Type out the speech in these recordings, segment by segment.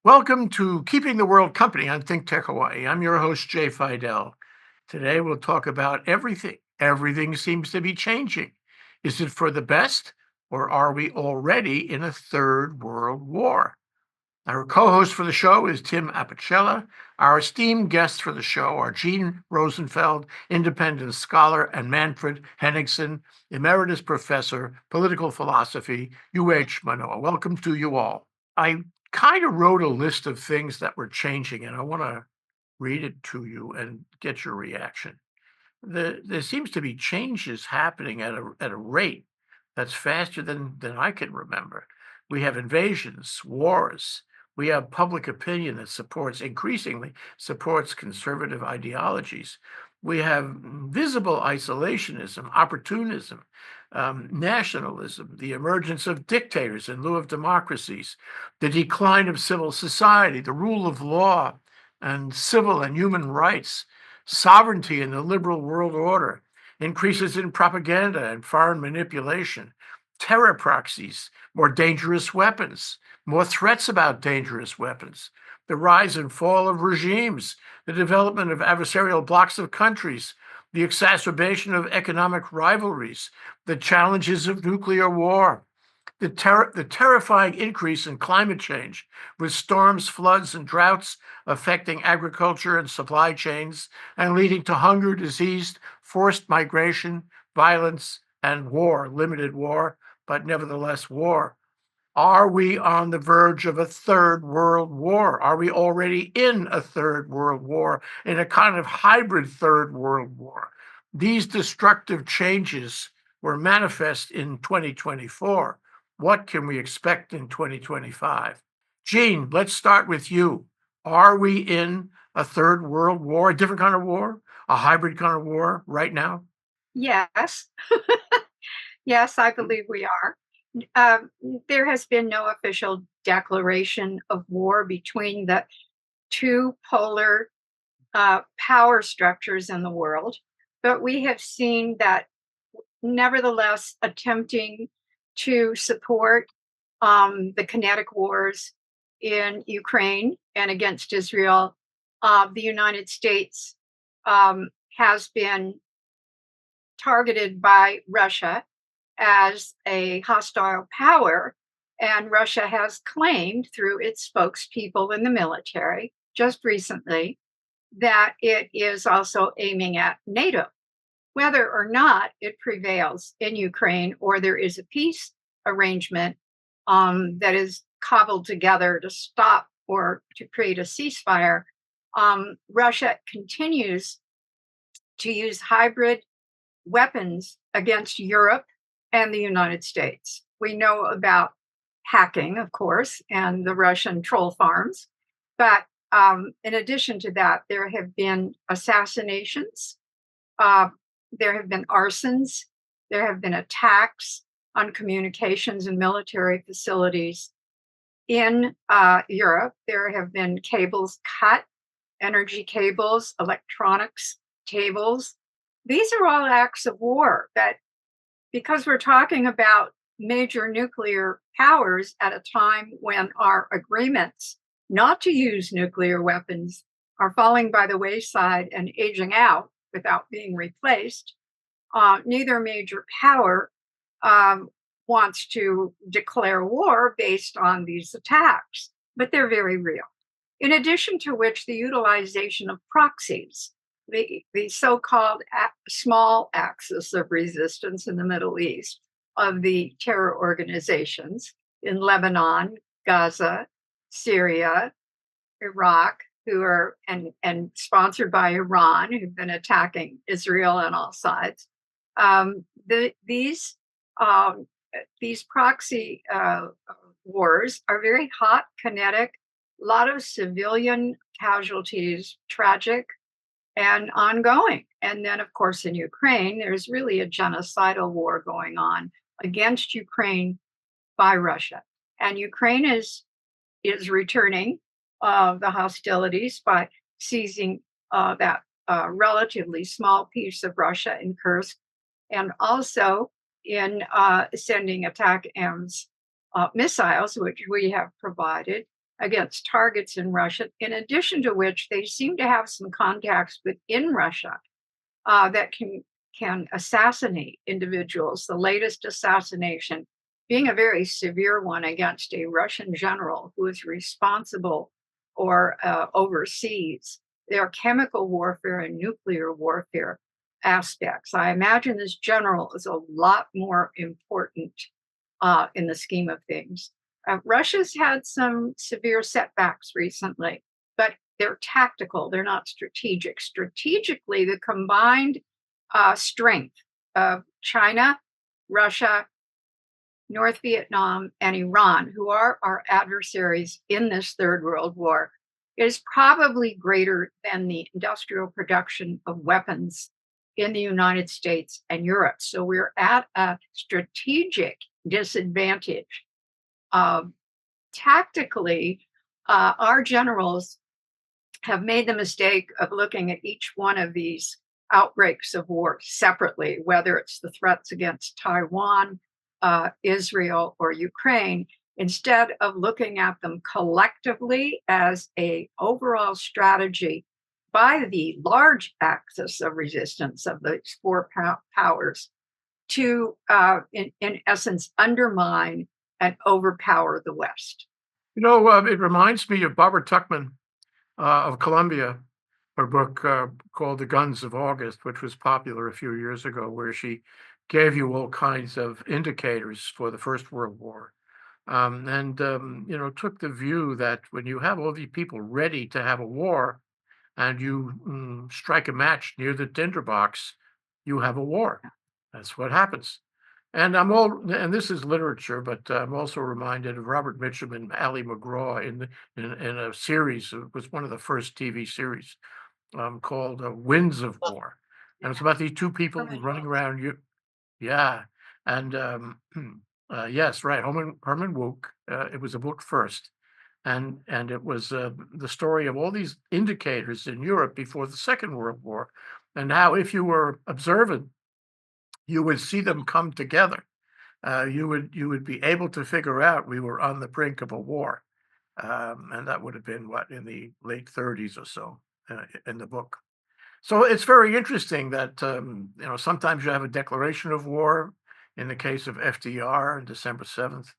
Welcome to Keeping the World Company on ThinkTech Hawaii. I'm your host, Jay Fidell. Today we'll talk about everything. Everything seems to be changing. Is it for the best, or are we already in a third world war? Our co-host for the show is Tim Apicella. Our esteemed guests for the show are Gene Rosenfeld, independent scholar, and Manfred Henningsen, emeritus professor, political philosophy, UH Manoa. Welcome to you all. I kind of wrote a list of things that were changing, and I want to read it to you and get your reaction. There seems to be changes happening at a rate that's faster than I can remember. We have invasions, wars. We have public opinion that increasingly supports conservative ideologies. We have visible isolationism, opportunism, nationalism, the emergence of dictators in lieu of democracies, the decline of civil society, the rule of law, and civil and human rights, sovereignty in the liberal world order, increases in propaganda and foreign manipulation, terror proxies, more dangerous weapons, more threats about dangerous weapons, the rise and fall of regimes, the development of adversarial blocs of countries, the exacerbation of economic rivalries, the challenges of nuclear war, the terrifying increase in climate change, with storms, floods, and droughts affecting agriculture and supply chains and leading to hunger, disease, forced migration, violence, and war, limited war, but nevertheless war. Are we on the verge of a third world war? Are we already in a third world war, in a kind of hybrid third world war? These destructive changes were manifest in 2024. What can we expect in 2025? Gene, let's start with you. Are we in a third world war, a different kind of war, a hybrid kind of war right now? Yes. Yes, I believe we are. There has been no official declaration of war between the two polar power structures in the world, but we have seen that nevertheless attempting to support the kinetic wars in Ukraine and against Israel, the United States has been targeted by Russia as a hostile power. And Russia has claimed through its spokespeople in the military just recently that it is also aiming at NATO. Whether or not it prevails in Ukraine or there is a peace arrangement that is cobbled together to stop or to create a ceasefire, Russia continues to use hybrid weapons against Europe and the United States. We know about hacking, of course, and the Russian troll farms. But in addition to that, there have been assassinations, there have been arsons, there have been attacks on communications and military facilities in Europe. There have been cables cut, energy cables, electronics cables. These are all acts of war that, because we're talking about major nuclear powers at a time when our agreements not to use nuclear weapons are falling by the wayside and aging out without being replaced, neither major power wants to declare war based on these attacks, but they're very real. In addition to which, the utilization of proxies, the so-called small axis of resistance in the Middle East of the terror organizations in Lebanon, Gaza, Syria, Iraq, who are and sponsored by Iran, who've been attacking Israel on all sides. These proxy wars are very hot, kinetic, a lot of civilian casualties, tragic and ongoing. And then, of course, in Ukraine, there's really a genocidal war going on against Ukraine by Russia. And Ukraine is returning the hostilities by seizing that relatively small piece of Russia in Kursk, and also in sending attack AIMS missiles, which we have provided, against targets in Russia, in addition to which they seem to have some contacts within Russia that can assassinate individuals. The latest assassination being a very severe one against a Russian general who is responsible or oversees their chemical warfare and nuclear warfare aspects. I imagine this general is a lot more important in the scheme of things. Russia's had some severe setbacks recently, but they're tactical, they're not strategic. Strategically, the combined strength of China, Russia, North Vietnam, and Iran, who are our adversaries in this Third World War, is probably greater than the industrial production of weapons in the United States and Europe. So we're at a strategic disadvantage. Tactically, our generals have made the mistake of looking at each one of these outbreaks of war separately, whether it's the threats against Taiwan, Israel, or Ukraine, instead of looking at them collectively as a overall strategy by the large axis of resistance of these four powers to, in essence, undermine and overpower the West. It reminds me of Barbara Tuchman of Columbia, her book called The Guns of August, which was popular a few years ago, where she gave you all kinds of indicators for the First World War. And took the view that when you have all these people ready to have a war and you strike a match near the tinderbox, you have a war. That's what happens. And this is literature, but I'm also reminded of Robert Mitchum and Ali McGraw in a series. It was one of the first TV series called Winds of War. And it's about these two people running around you. Yeah. And yes, right. Herman Wouk. It was a book first. And it was the story of all these indicators in Europe before the Second World War, and how, if you were observant, you would see them come together. You would be able to figure out we were on the brink of a war, and that would have been in the late 30s or so in the book. So it's very interesting that sometimes you have a declaration of war in the case of FDR on December 7th,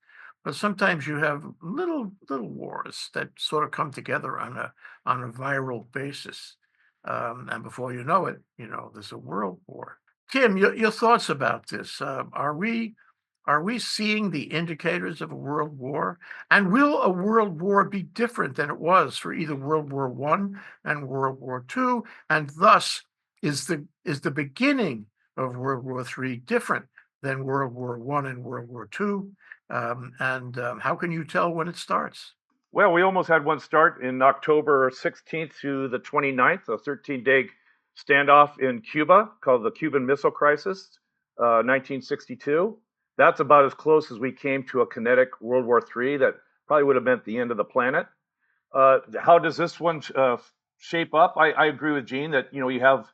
but sometimes you have little wars that sort of come together on a viral basis, and before you know it, there's a world war. Tim, your thoughts about this? Are we seeing the indicators of a world war? And will a world war be different than it was for either World War I and World War II? And thus, is the beginning of World War III different than World War I and World War II? And how can you tell when it starts? Well, we almost had one start in October 16th to the 29th, a 13-day standoff in Cuba called the Cuban Missile Crisis, 1962. That's about as close as we came to a kinetic World War III that probably would have meant the end of the planet. How does this one shape up? I agree with Gene that you have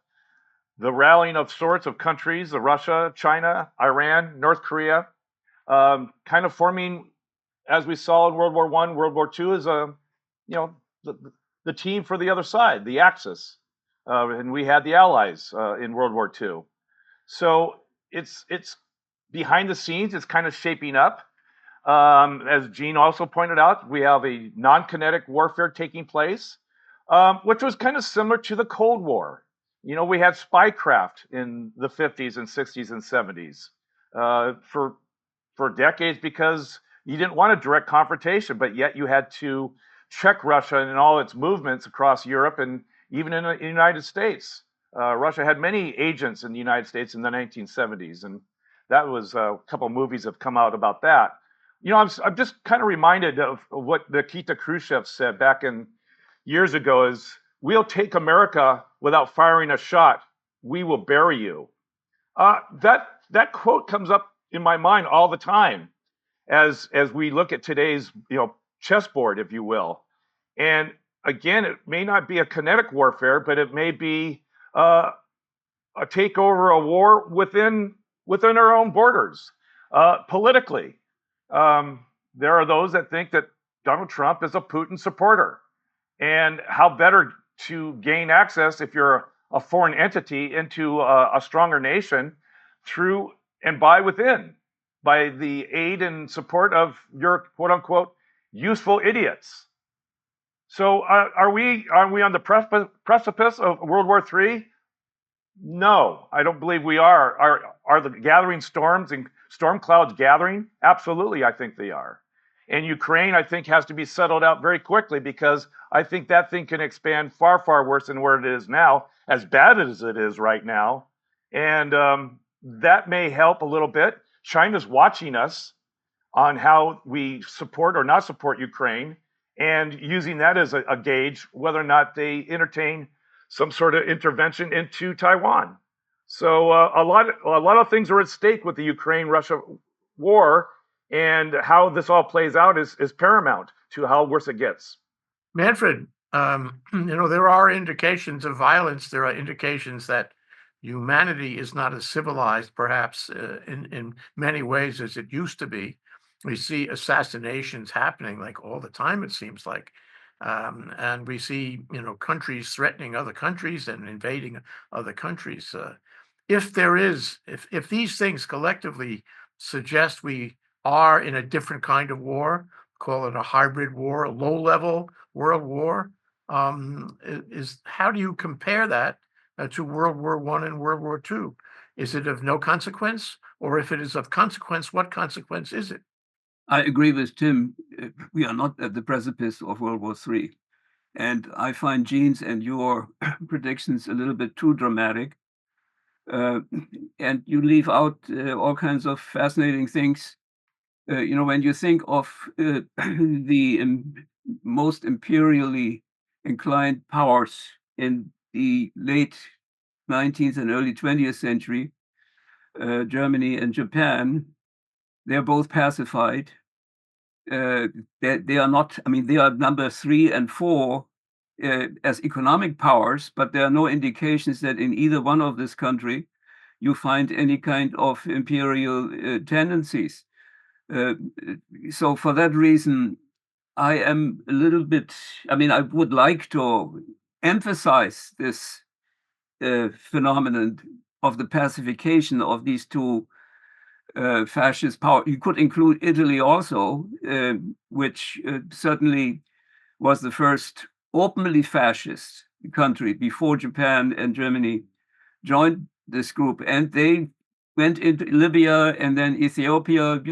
the rallying of sorts of countries, Russia, China, Iran, North Korea, kind of forming, as we saw in World War I, World War II, is the team for the other side, the Axis, and we had the Allies in World War II. So it's behind the scenes, it's kind of shaping up. As Gene also pointed out, we have a non-kinetic warfare taking place, which was kind of similar to the Cold War. We had spycraft in the 50s and 60s and 70s for decades, because you didn't want a direct confrontation, but yet you had to check Russia and all its movements across Europe and even in the United States. Russia had many agents in the United States in the 1970s, and that was a couple of movies have come out about that. I'm just kind of reminded of what Nikita Khrushchev said back in years ago is, "We'll take America without firing a shot. We will bury you." That quote comes up in my mind all the time as we look at today's chessboard, if you will. And again, it may not be a kinetic warfare, but it may be a takeover, a war within our own borders. Politically, there are those that think that Donald Trump is a Putin supporter. And how better to gain access if you're a foreign entity into a stronger nation through and by the aid and support of your quote unquote useful idiots. So are we on the precipice of World War III? No, I don't believe we are. Are the gathering storms and storm clouds gathering? Absolutely, I think they are. And Ukraine, I think, has to be settled out very quickly, because I think that thing can expand far, far worse than where it is now, as bad as it is right now. And that may help a little bit. China's watching us on how we support or not support Ukraine, and using that as a gauge whether or not they entertain some sort of intervention into Taiwan. So a lot of things are at stake with the Ukraine-Russia war, and how this all plays out is paramount to how worse it gets. Manfred, there are indications of violence. There are indications that humanity is not as civilized, perhaps, in many ways as it used to be. We see assassinations happening like all the time, it seems like. And we see, countries threatening other countries and invading other countries. If these things collectively suggest we are in a different kind of war, call it a hybrid war, a low-level world war, how do you compare that to World War I and World War II? Is it of no consequence? Or if it is of consequence, what consequence is it? I agree with Tim. We are not at the precipice of World War III. And I find Gene's and your predictions a little bit too dramatic. And you leave out all kinds of fascinating things. When you think of the most imperially inclined powers in the late 19th and early 20th century, Germany and Japan, they're both pacified. They are not, they are number 3 and 4 as economic powers, but there are no indications that in either one of this country you find any kind of imperial tendencies. So for that reason, I am a little bit, I would like to emphasize this phenomenon of the pacification of these two fascist power. You could include Italy also, which certainly was the first openly fascist country before Japan and Germany joined this group, and they went into Libya and then Ethiopia.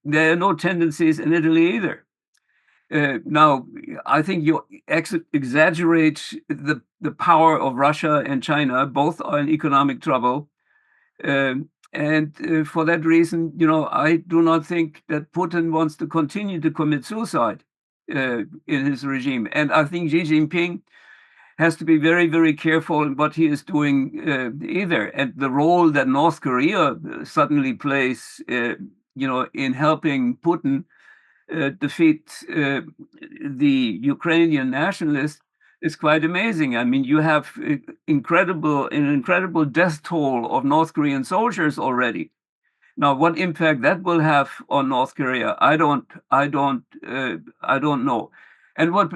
There are no tendencies in Italy either. Now, I think you exaggerate the power of Russia and China. Both are in economic trouble. And for that reason, I do not think that Putin wants to continue to commit suicide in his regime. And I think Xi Jinping has to be very, very careful in what he is doing either. And the role that North Korea suddenly plays, in helping Putin defeat the Ukrainian nationalists is quite amazing. You have an incredible death toll of North Korean soldiers already. Now, what impact that will have on North Korea, I don't know. And what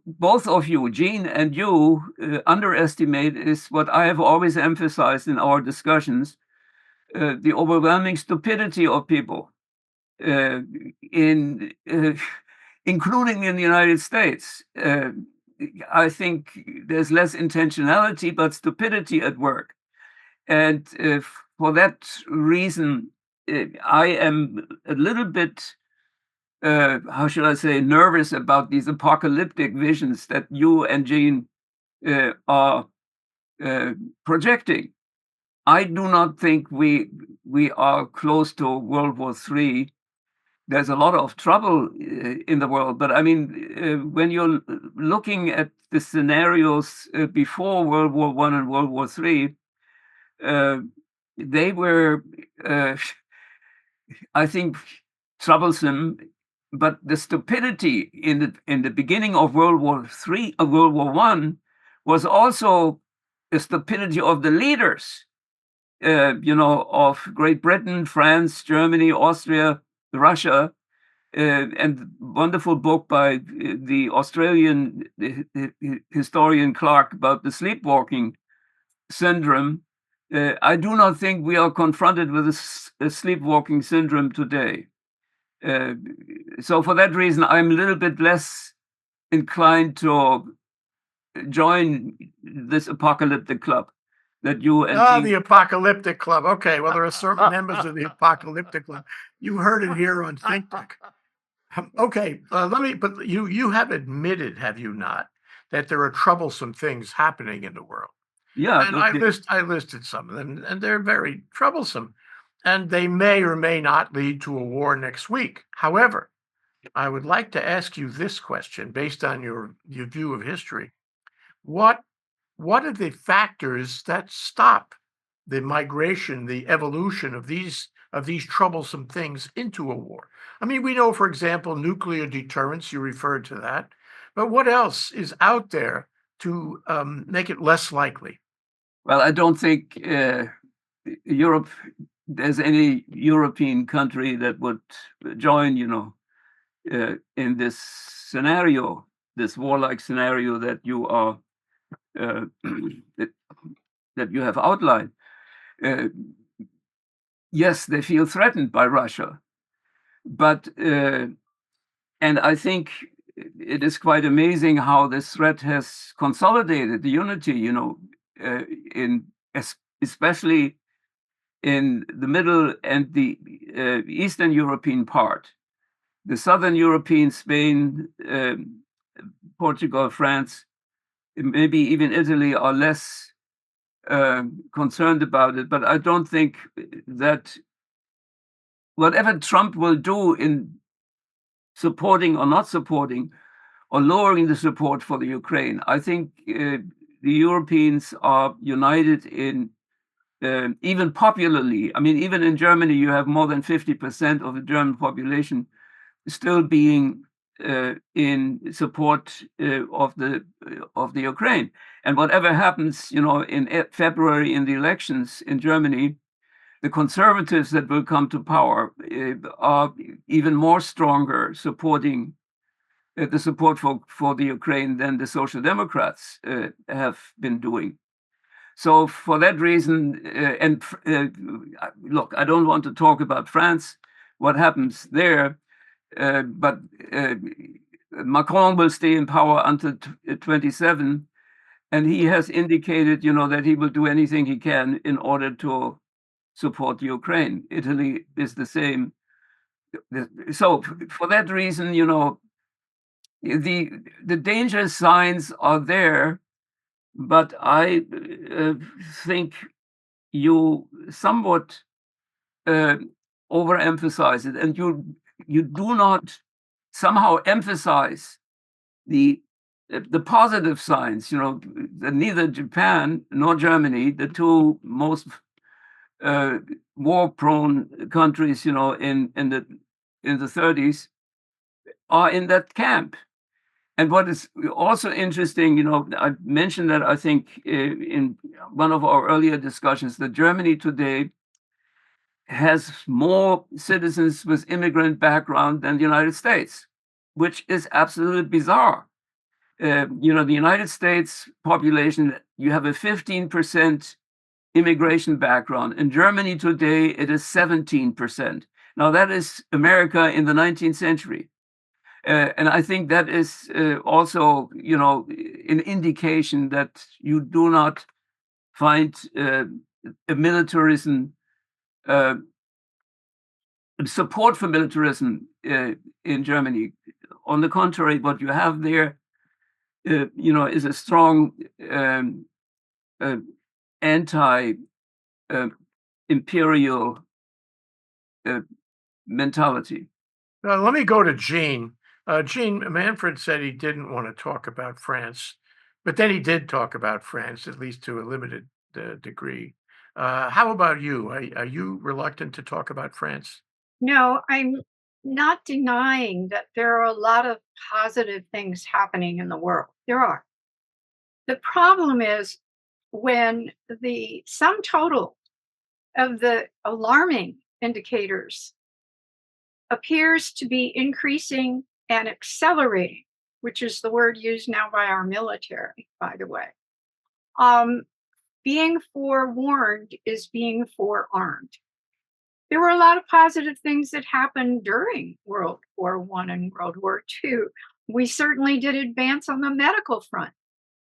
both of you, Gene and you, underestimate is what I have always emphasized in our discussions: the overwhelming stupidity of people, including in the United States. I think there's less intentionality, but stupidity at work. And for that reason, I am a little bit, how should I say, nervous about these apocalyptic visions that you and Gene are projecting. I do not think we are close to World War III. There's a lot of trouble in the world, but when you're looking at the scenarios before World War I and World War III, they were, I think, troublesome. But the stupidity in the beginning of World War III, World War I, was also the stupidity of the leaders, of Great Britain, France, Germany, Austria, Russia, and wonderful book by the Australian historian Clark about the sleepwalking syndrome. I do not think we are confronted with a sleepwalking syndrome today. So for that reason, I'm a little bit less inclined to join this apocalyptic club that you and the apocalyptic club. Okay, well, there are certain members of the apocalyptic club. You heard it here on ThinkTech. Okay, but you have admitted, have you not, that there are troublesome things happening in the world? yeah, And I listed some of them, and they're very troublesome, and they may or may not lead to a war next week. However, I would like to ask you this question based on your view of history. What what are the factors that stop the migration, the evolution of these troublesome things into a war? I mean, we know, for example, nuclear deterrence, you referred to that, but what else is out there to make it less likely? well, I don't think Europe, there's any European country that would join, in this scenario, this warlike scenario that you are uh, that you have outlined. Uh, yes, they feel threatened by Russia, but and I think it is quite amazing how this threat has consolidated the unity, in especially in the middle and the Eastern European part. The Southern European, Spain, Portugal, France, maybe even Italy are less concerned about it. But I don't think that whatever Trump will do in supporting or not supporting or lowering the support for the Ukraine, I think the Europeans are united in even popularly. I mean, even in Germany, you have more than 50% of the German population still being in support of the Ukraine. And whatever happens, in February in the elections in Germany, the conservatives that will come to power are even more stronger supporting the support for the Ukraine than the Social Democrats have been doing. So for that reason, look, I don't want to talk about France, what happens there, but Macron will stay in power until 27, and he has indicated, that he will do anything he can in order to support Ukraine. Italy is the same. So for that reason, the danger signs are there, but I think you somewhat overemphasize it, and you do not somehow emphasize the positive signs. That neither Japan nor Germany, the two most war-prone countries, in the 30s, are in that camp. And what is also interesting, I mentioned that I think in one of our earlier discussions, that Germany today has more citizens with immigrant background than the United States, which is absolutely bizarre. The United States population, you have a 15% immigration background. In Germany today, it is 17%. Now, that is America in the 19th century. And I think that is also, an indication that you do not find a militarism, support for militarism in Germany. On the contrary, what you have there, is a strong anti-imperial mentality. Let me go to Gene. Gene, Manfred said he didn't want to talk about France, but then he did talk about France, at least to a limited degree. How about you? Are you reluctant to talk about France? No, I'm not denying that there are a lot of positive things happening in the world. There are. The problem is when the sum total of the alarming indicators appears to be increasing and accelerating, which is the word used now by our military, by the way. Being forewarned is being forearmed. There were a lot of positive things that happened during World War I and World War II. We certainly did advance on the medical front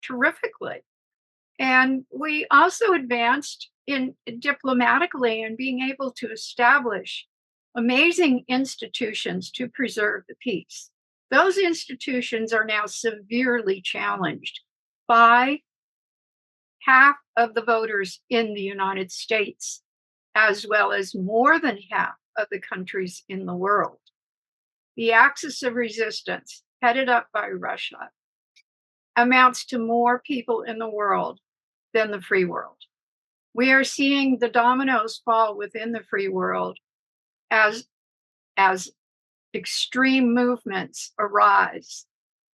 terrifically. And we also advanced in diplomatically in being able to establish amazing institutions to preserve the peace. Those institutions are now severely challenged by half of the voters in the United States, as well as more than half of the countries in the world. The axis of resistance, headed up by Russia, amounts to more people in the world than the free world. We are seeing the dominoes fall within the free world as extreme movements arise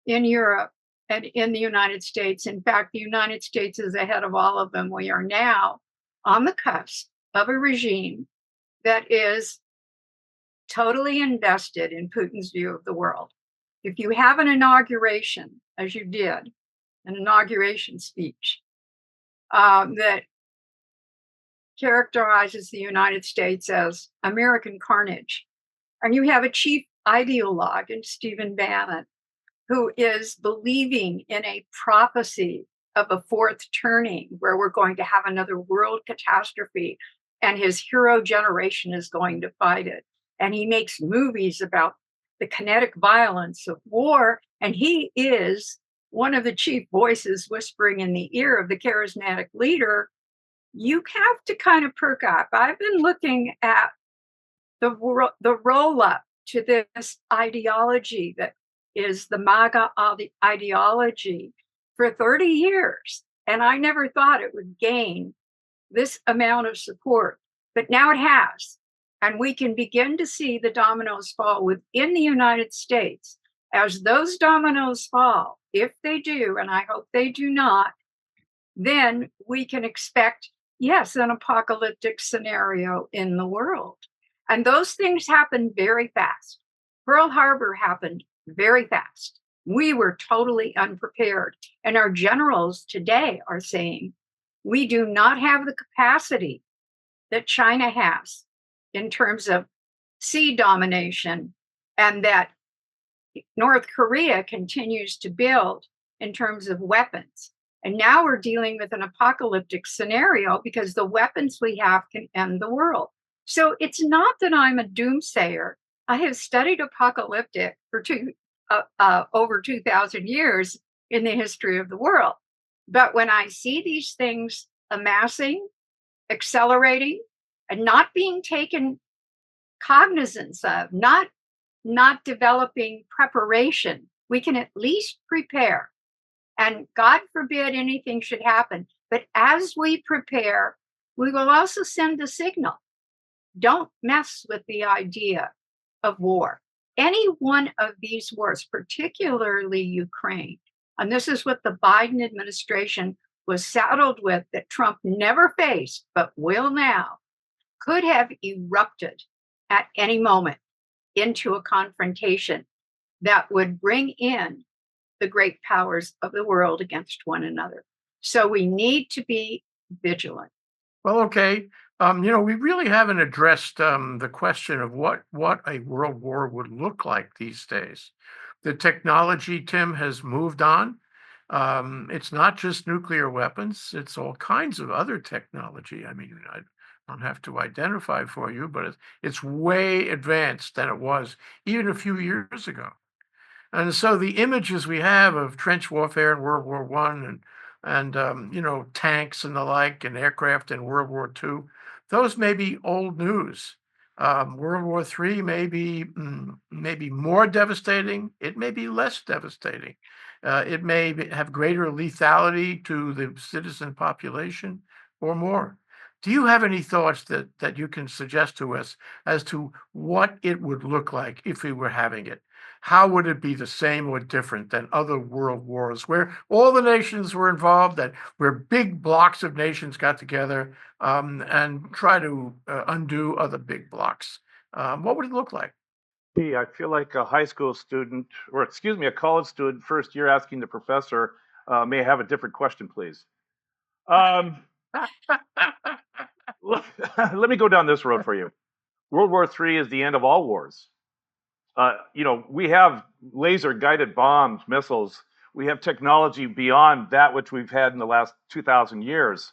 in Europe and in the United States. In fact, the United States is ahead of all of them. We are now on the cusp of a regime that is totally invested in Putin's view of the world. If you have an inauguration, as you did, an inauguration speech that characterizes the United States as American carnage, and you have a chief ideologue in Stephen Bannon, who is believing in a prophecy of a fourth turning where we're going to have another world catastrophe and his hero generation is going to fight it. And he makes movies about the kinetic violence of war. And he is one of the chief voices whispering in the ear of the charismatic leader. You have to kind of perk up. I've been looking at the roll up to this ideology that is the MAGA ideology for 30 years. And I never thought it would gain this amount of support, but now it has. And we can begin to see the dominoes fall within the United States. As those dominoes fall, if they do, and I hope they do not, then we can expect, yes, an apocalyptic scenario in the world. And those things happen very fast. Pearl Harbor happened very fast. We were totally unprepared. And our generals today are saying, we do not have the capacity that China has in terms of sea domination, and that North Korea continues to build in terms of weapons. And now we're dealing with an apocalyptic scenario because the weapons we have can end the world. So it's not that I'm a doomsayer. I have studied apocalyptic for over 2,000 years in the history of the world. But when I see these things amassing, accelerating, and not being taken cognizance of, not developing preparation, we can at least prepare. And God forbid anything should happen. But as we prepare, we will also send a signal. Don't mess with the idea of war. Any one of these wars, particularly Ukraine, and this is what the Biden administration was saddled with that Trump never faced, but will now, could have erupted at any moment into a confrontation that would bring in the great powers of the world against one another. So we need to be vigilant. Well, okay. We really haven't addressed the question of what a world war would look like these days. The technology, Tim, has moved on. It's not just nuclear weapons, it's all kinds of other technology. I mean, I don't have to identify for you, but it's way advanced than it was even a few years ago. And so the images we have of trench warfare in World War I and tanks and the like and aircraft in World War II, those may be old news. World War III may be more devastating. It may be less devastating. It may have greater lethality to the citizen population or more. Do you have any thoughts that you can suggest to us as to what it would look like if we were having it? How would it be the same or different than other world wars where all the nations were involved, where big blocks of nations got together and try to undo other big blocks? What would it look like? Gee, I feel like a high school student, or excuse me, a college student, first year asking the professor, may I have a different question, please? Um, let me go down this road for you. World War III is the end of all wars. We have laser guided bombs, missiles. We have technology beyond that which we've had in the last 2,000 years.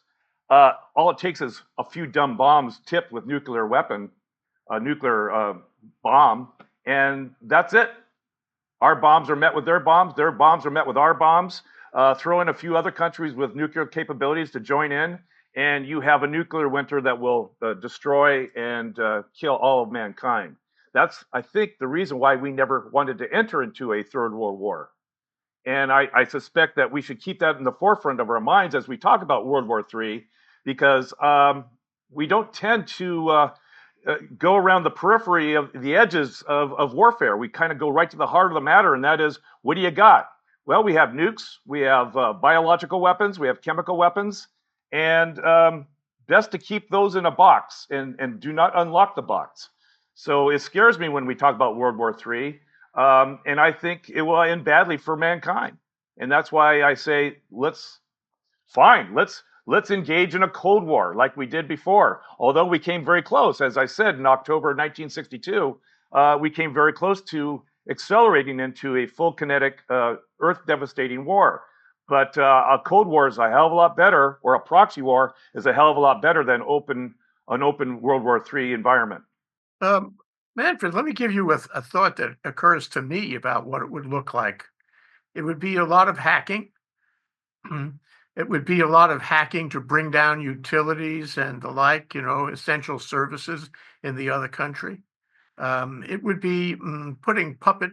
All it takes is a few dumb bombs tipped with nuclear weapon, a nuclear bomb, and that's it. Our bombs are met with their bombs are met with our bombs. Throw in a few other countries with nuclear capabilities to join in, and you have a nuclear winter that will destroy and kill all of mankind. That's, I think, the reason why we never wanted to enter into a third world war. And I suspect that we should keep that in the forefront of our minds as we talk about World War III, because we don't tend to go around the periphery of the edges of warfare. We kind of go right to the heart of the matter, and that is, what do you got? Well, we have nukes, we have biological weapons, we have chemical weapons, and best to keep those in a box and do not unlock the box. So it scares me when we talk about World War III, and I think it will end badly for mankind. And that's why I say, let's engage in a Cold War like we did before. Although we came very close, as I said, in October 1962, we came very close to accelerating into a full kinetic, earth-devastating war. But a Cold War is a hell of a lot better, or a proxy war is a hell of a lot better than an open World War III environment. Manfred, let me give you a thought that occurs to me about what it would look like. It would be a lot of hacking. It would be a lot of hacking to bring down utilities and the like, essential services in the other country. It would be putting puppet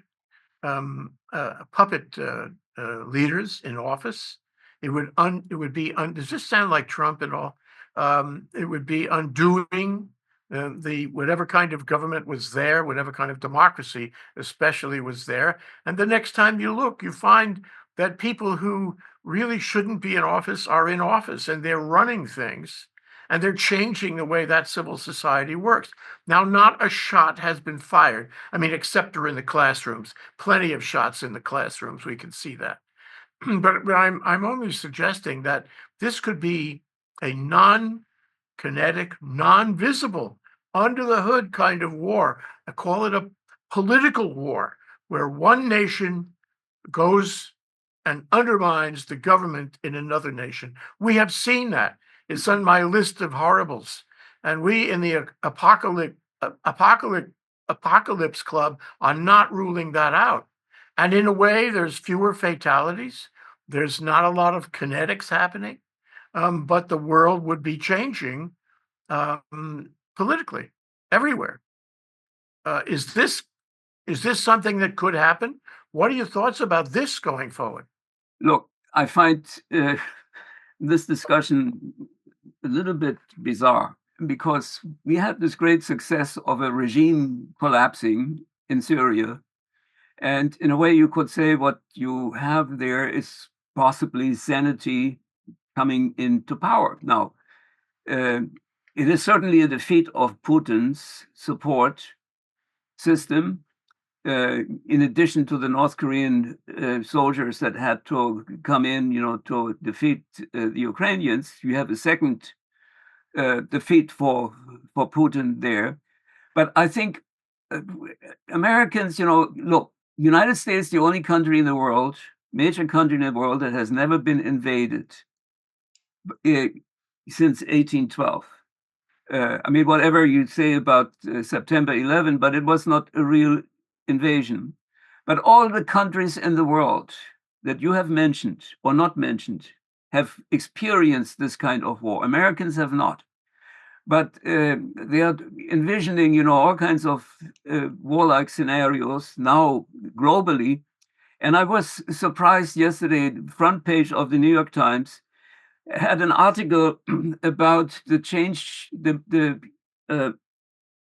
leaders in office. It would be does this sound like Trump at all? It would be undoing the whatever kind of government was there, whatever kind of democracy especially was there. And the next time you look, you find that people who really shouldn't be in office are in office, and they're running things, and they're changing the way that civil society works. Now, not a shot has been fired. I mean, except in the classrooms. Plenty of shots in the classrooms. We can see that. But I'm only suggesting that this could be a non-kinetic, non-visible, under the hood kind of war. I call it a political war, where one nation goes and undermines the government in another nation. We have seen that. It's on my list of horribles. And we in the apocalypse club are not ruling that out. And in a way, there's fewer fatalities. There's not a lot of kinetics happening, but the world would be changing politically everywhere. Is this something that could happen? What are your thoughts about this going forward? Look, I find this discussion a little bit bizarre, because we had this great success of a regime collapsing in Syria. And in a way, you could say what you have there is possibly sanity coming into power. Now, it is certainly a defeat of Putin's support system, in addition to the North Korean soldiers that had to come in, to defeat the Ukrainians. You have a second defeat for Putin there. But I think Americans, look, United States, the only country in the world, major country in the world that has never been invaded since 1812. I mean, whatever you say about September 11, but it was not a real invasion. But all the countries in the world that you have mentioned or not mentioned have experienced this kind of war. Americans have not. But they are envisioning, all kinds of warlike scenarios now globally. And I was surprised yesterday, front page of the New York Times had an article about the change, the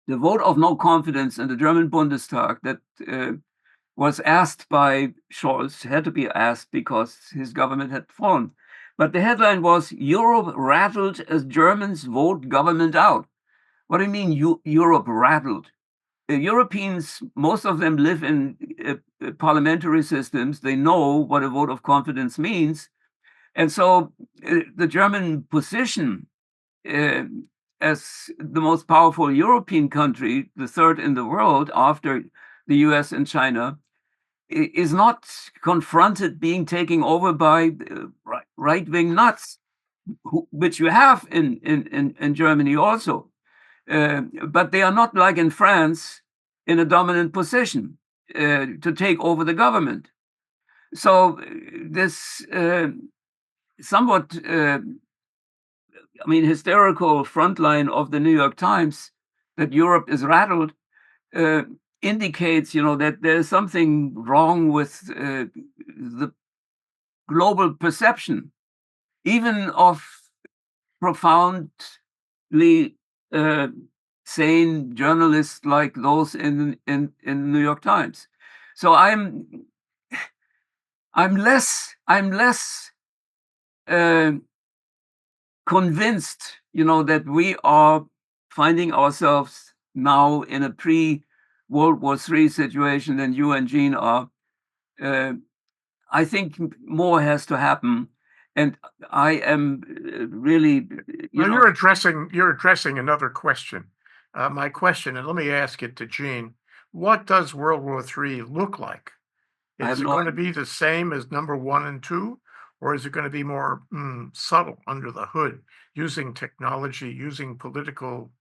vote of no confidence in the German Bundestag that was asked by Scholz, had to be asked because his government had fallen. But the headline was, Europe rattled as Germans vote government out. What do you mean Europe rattled? Europeans, most of them live in parliamentary systems. They know what a vote of confidence means. And so the German position as the most powerful European country, the third in the world after the US and China, is not confronted being taken over by right-wing nuts, which you have in Germany also. But they are not like in France in a dominant position to take over the government. So this somewhat, hysterical frontline of the New York Times that Europe is rattled indicates, that there's something wrong with the global perception, even of profoundly sane journalists like those in the New York Times. So I'm less convinced, that we are finding ourselves now in a pre-World War III situation than you and Jean are. I think more has to happen, and I am really. You're addressing another question. My question, and let me ask it to Jean: what does World War III look like? Is it going to be the same as number 1 and 2, or is it going to be more subtle under the hood, using technology, using political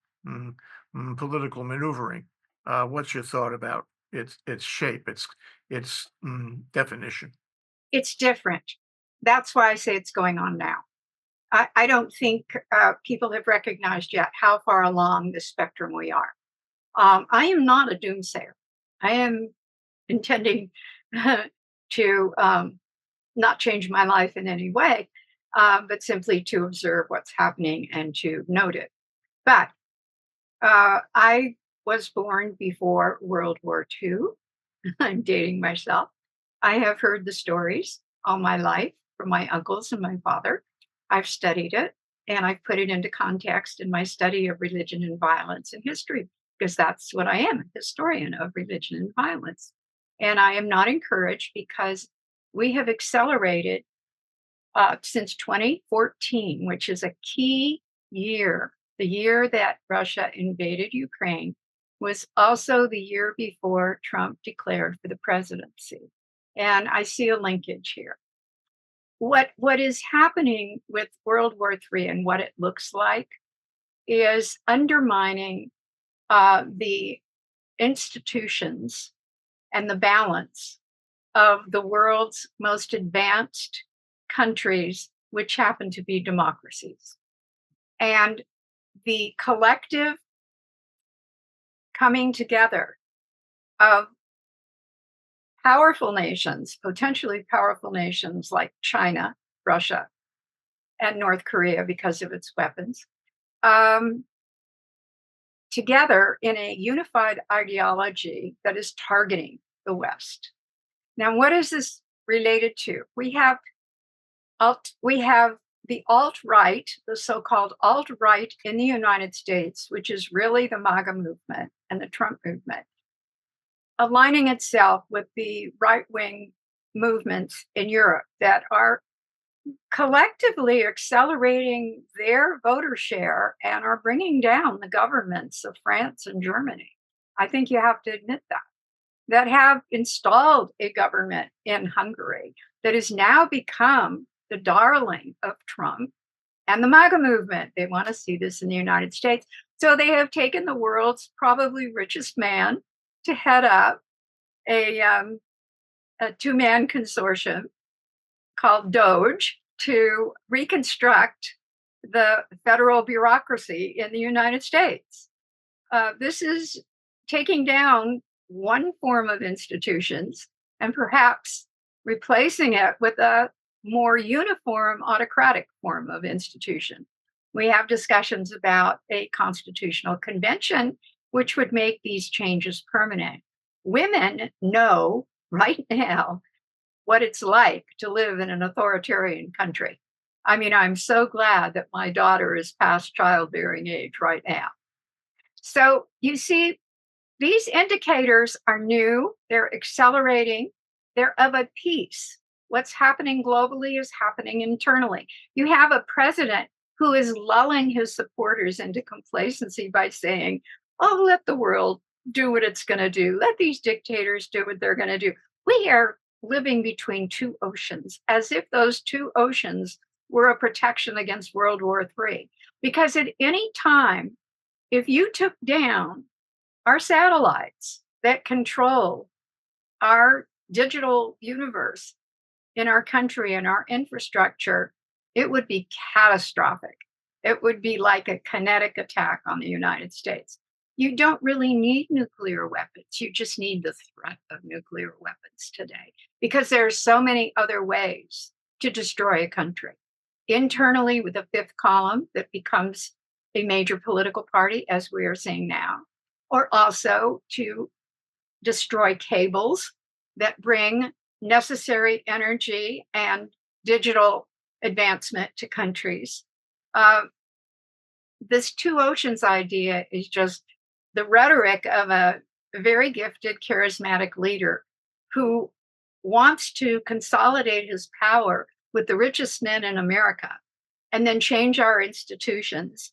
maneuvering? What's your thought about its shape, its definition? It's different. That's why I say it's going on now. I don't think people have recognized yet how far along the spectrum we are. I am not a doomsayer. I am intending to not change my life in any way, but simply to observe what's happening and to note it. But I was born before World War II. I'm dating myself. I have heard the stories all my life from my uncles and my father. I've studied it, and I've put it into context in my study of religion and violence and history, because that's what I am, a historian of religion and violence. And I am not encouraged, because we have accelerated since 2014, which is a key year. The year that Russia invaded Ukraine was also the year before Trump declared for the presidency. And I see a linkage here. What is happening with World War III and what it looks like is undermining the institutions and the balance of the world's most advanced countries, which happen to be democracies. And the collective coming together of powerful nations, potentially powerful nations like China, Russia, and North Korea because of its weapons, together in a unified ideology that is targeting the West. Now, what is this related to? We have the alt-right, the so-called alt-right in the United States, which is really the MAGA movement and the Trump movement, aligning itself with the right-wing movements in Europe that are collectively accelerating their voter share and are bringing down the governments of France and Germany. I think you have to admit that have installed a government in Hungary that has now become the darling of Trump and the MAGA movement. They want to see this in the United States. So they have taken the world's probably richest man to head up a two-man consortium called Doge to reconstruct the federal bureaucracy in the United States. This is taking down one form of institutions and perhaps replacing it with a more uniform autocratic form of institution. We have discussions about a constitutional convention, which would make these changes permanent. Women know right now what it's like to live in an authoritarian country. I mean, I'm so glad that my daughter is past childbearing age right now. So you see, these indicators are new, they're accelerating, they're of a piece. What's happening globally is happening internally. You have a president who is lulling his supporters into complacency by saying, oh, let the world do what it's going to do. Let these dictators do what they're going to do. We are living between two oceans, as if those two oceans were a protection against World War III. Because at any time, if you took down our satellites that control our digital universe in our country and our infrastructure, it would be catastrophic. It would be like a kinetic attack on the United States. You don't really need nuclear weapons. You just need the threat of nuclear weapons today, because there are so many other ways to destroy a country. Internally, with a fifth column that becomes a major political party, as we are seeing now, or also to destroy cables that bring necessary energy and digital advancement to countries. This two oceans idea is just the rhetoric of a very gifted, charismatic leader who wants to consolidate his power with the richest men in America and then change our institutions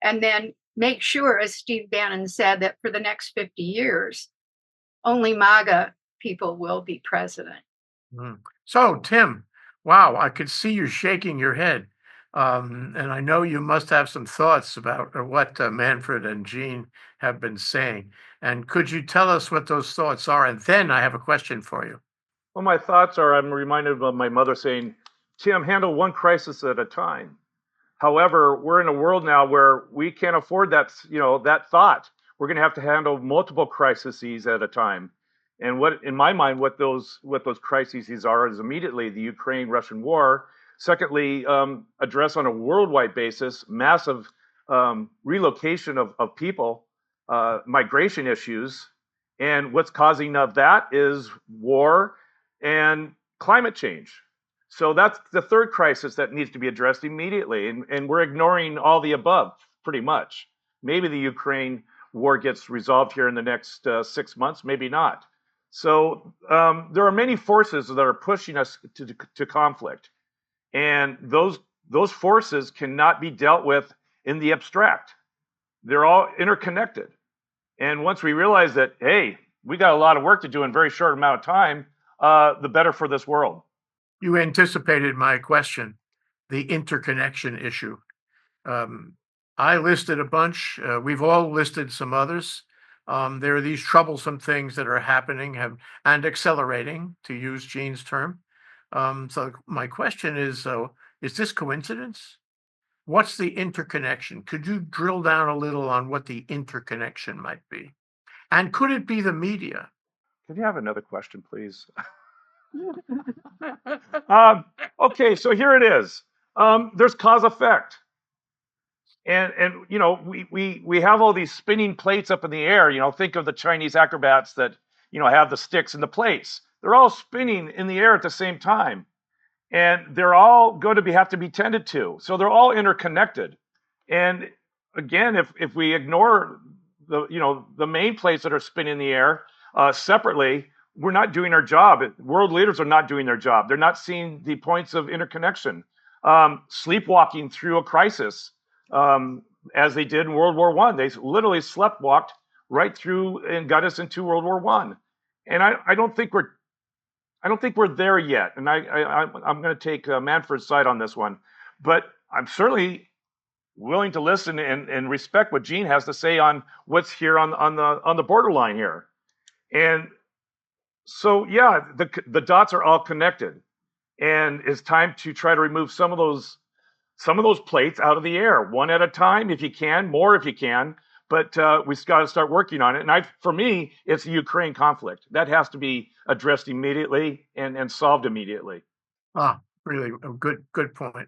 and then make sure, as Steve Bannon said, that for the next 50 years, only MAGA people will be president. So, Tim, wow, I could see you shaking your head. And I know you must have some thoughts about what Manfred and Jean have been saying. And could you tell us what those thoughts are? And then I have a question for you. Well, my thoughts are, I'm reminded of my mother saying, Tim, handle one crisis at a time. However, we're in a world now where we can't afford that, that thought. We're going to have to handle multiple crises at a time. And what, in my mind, what those crises are is immediately the Ukraine-Russian war. Secondly, address on a worldwide basis massive relocation of people, migration issues, and what's causing of that is war and climate change. So that's the third crisis that needs to be addressed immediately. And we're ignoring all the above, pretty much. Maybe the Ukraine war gets resolved here in the next 6 months, maybe not. So there are many forces that are pushing us to conflict. And those forces cannot be dealt with in the abstract. They're all interconnected. And once we realize that, hey, we got a lot of work to do in a very short amount of time, the better for this world. You anticipated my question, the interconnection issue. I listed a bunch. We've all listed some others. There are these troublesome things that are happening and accelerating, to use Jean's term. So my question is this coincidence? What's the interconnection? Could you drill down a little on what the interconnection might be? And could it be the media? Can you have another question, please? Okay, so here it is. There's cause effect. And we have all these spinning plates up in the air. Think of the Chinese acrobats that have the sticks and the plates. They're all spinning in the air at the same time, and they're all going to have to be tended to. So they're all interconnected. And again, if we ignore the main plates that are spinning in the air separately, we're not doing our job. World leaders are not doing their job. They're not seeing the points of interconnection. Sleepwalking through a crisis. As they did in World War I. They literally sleptwalked right through and got us into World War I. And I don't think we're there yet. And I'm going to take Manfred's side on this one, but I'm certainly willing to listen and respect what Jean has to say on what's here on the borderline here. And so yeah, the dots are all connected, and it's time to try to remove some of those plates out of the air, one at a time, if you can, more if you can. But we've got to start working on it. And for me, it's the Ukraine conflict. That has to be addressed immediately and solved immediately. Really a good point.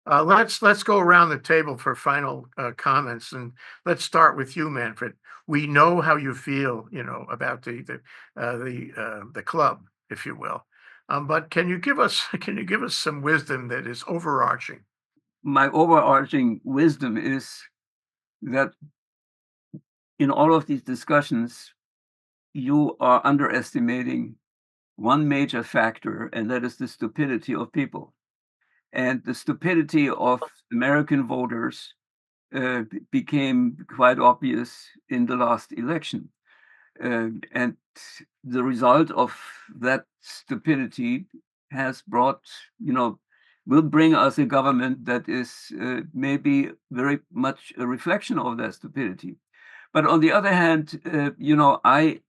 Let's go around the table for final comments, and let's start with you, Manfred. We know how you feel, about the club, if you will. But can you give us some wisdom that is overarching? My overarching wisdom is that in all of these discussions, you are underestimating one major factor, and that is the stupidity of people. And the stupidity of American voters became quite obvious in the last election. And the result of that stupidity has brought, will bring us a government that is maybe very much a reflection of that stupidity. But on the other hand, I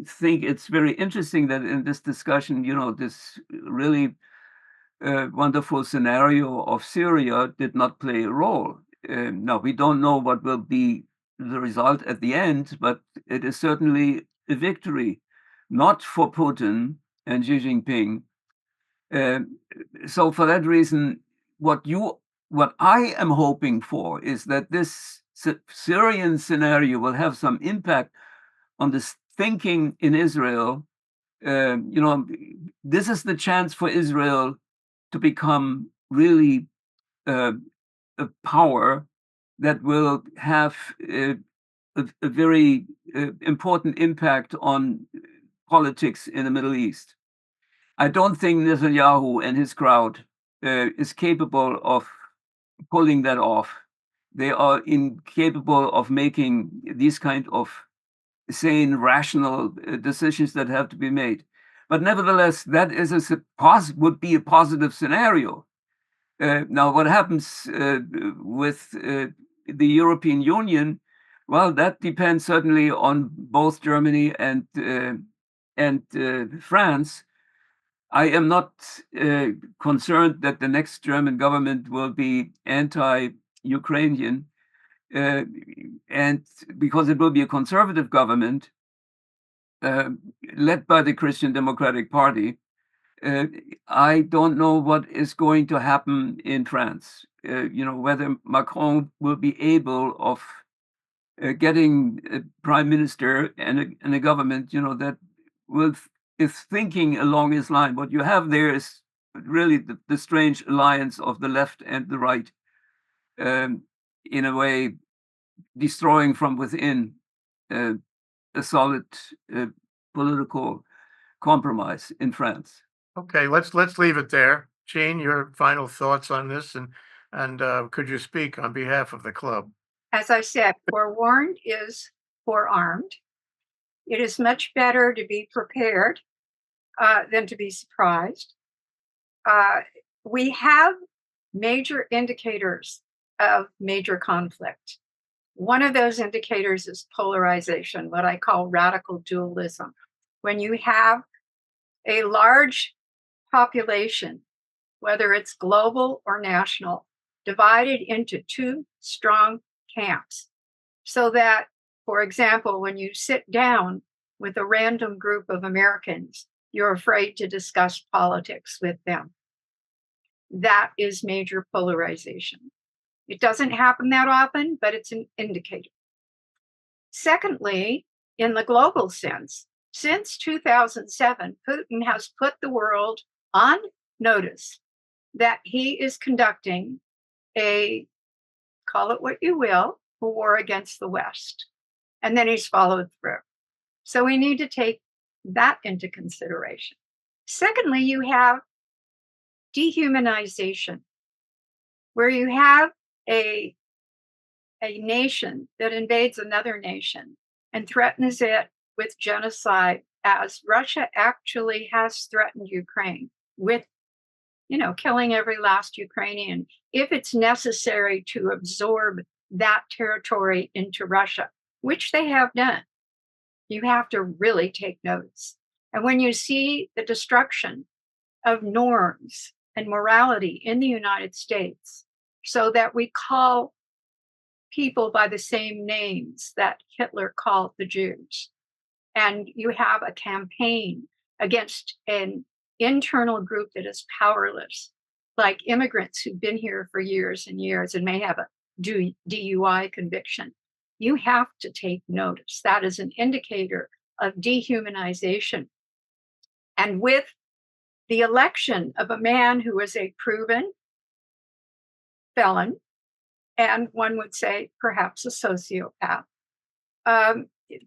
think it's very interesting that in this discussion, this really wonderful scenario of Syria did not play a role. Now, we don't know what will be the result at the end, but it is certainly a victory, not for Putin and Xi Jinping. So for that reason, what I am hoping for is that this Syrian scenario will have some impact on this thinking in Israel. This is the chance for Israel to become really a power that will have a very important impact on politics in the Middle East. I don't think Netanyahu and his crowd is capable of pulling that off. They are incapable of making these kind of sane, rational decisions that have to be made. But nevertheless, that is would be a positive scenario. Now, what happens with the European Union? Well, that depends certainly on both Germany and France. I am not concerned that the next German government will be anti-Ukrainian, and because it will be a conservative government led by the Christian Democratic Party. I don't know what is going to happen in France. Whether Macron will be able of getting a prime minister and a government, that is thinking along his line. What you have there is really the strange alliance of the left and the right, in a way, destroying from within a solid political compromise in France. Okay, let's leave it there. Jean, your final thoughts on this, and could you speak on behalf of the club? As I said, forewarned is forearmed. It is much better to be prepared than to be surprised. We have major indicators of major conflict. One of those indicators is polarization, what I call radical dualism. When you have a large population, whether it's global or national, divided into two strong camps, so that, for example, when you sit down with a random group of Americans, you're afraid to discuss politics with them. That is major polarization. It doesn't happen that often, but it's an indicator. Secondly, in the global sense, since 2007, Putin has put the world on notice that he is conducting call it what you will, a war against the West. And then he's followed through. So we need to take that into consideration. Secondly, you have dehumanization, where you have a nation that invades another nation and threatens it with genocide, as Russia actually has threatened Ukraine with, killing every last Ukrainian, if it's necessary to absorb that territory into Russia, which they have done. You have to really take notice. And when you see the destruction of norms and morality in the United States, so that we call people by the same names that Hitler called the Jews, and you have a campaign against an internal group that is powerless, like immigrants who've been here for years and years and may have a DUI conviction, you have to take notice. That is an indicator of dehumanization. And with the election of a man who is a proven felon, and one would say perhaps a sociopath,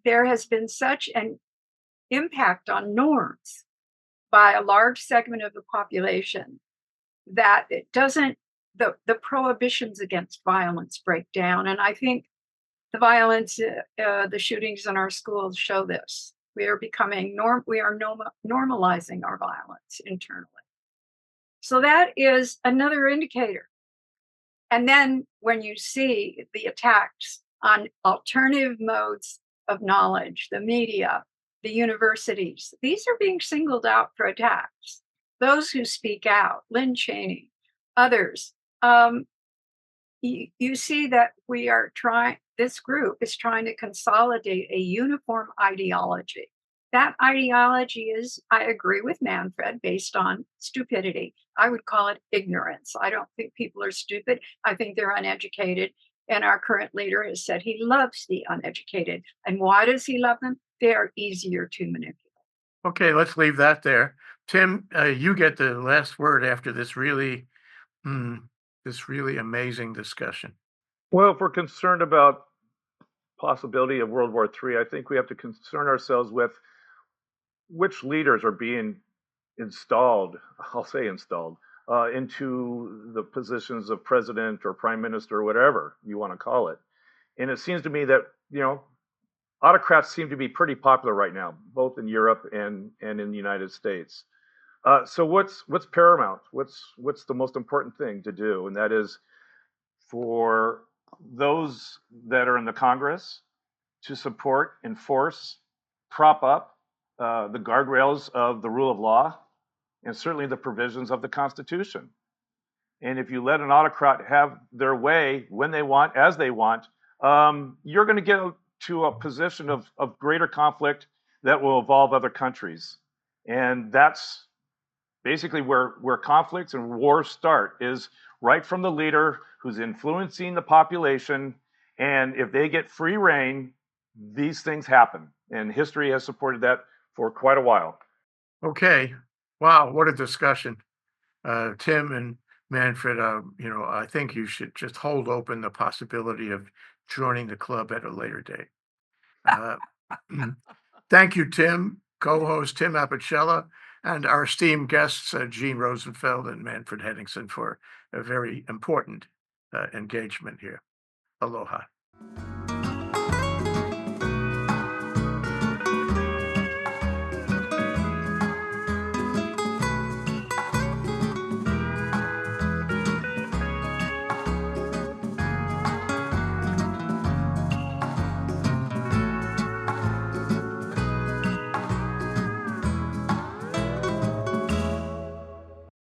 there has been such an impact on norms by a large segment of the population that it doesn't, the prohibitions against violence break down. And I think the violence, the shootings in our schools show this. We are becoming normalizing our violence internally. So that is another indicator. And then when you see the attacks on alternative modes of knowledge, the media, the universities, these are being singled out for attacks. Those who speak out, Lynn Cheney, others, you see that this group is trying to consolidate a uniform ideology. That ideology is, I agree with Manfred, based on stupidity. I would call it ignorance. I don't think people are stupid. I think they're uneducated. And our current leader has said he loves the uneducated. And why does he love them? They are easier to manipulate. Okay, let's leave that there. Tim, you get the last word after this really amazing discussion. Well, if we're concerned about possibility of World War III, I think we have to concern ourselves with which leaders are being installed, I'll say installed, into the positions of president or prime minister or whatever you want to call it. And it seems to me that, autocrats seem to be pretty popular right now, both in Europe and in the United States. So what's paramount? What's the most important thing to do? And that is for those that are in the Congress to support, enforce, prop up the guardrails of the rule of law and certainly the provisions of the Constitution. And if you let an autocrat have their way when they want, as they want, you're going to get to a position of greater conflict that will involve other countries. And that's basically where conflicts and wars start, is right from the leader who's influencing the population. And if they get free reign, these things happen. And history has supported that for quite a while. Okay. Wow, what a discussion. Tim and Manfred, I think you should just hold open the possibility of joining the club at a later date. Thank you, Tim, co-host Tim Apicella, and our esteemed guests, Gene Rosenfeld and Manfred Henningsen, for a very important engagement here. Aloha.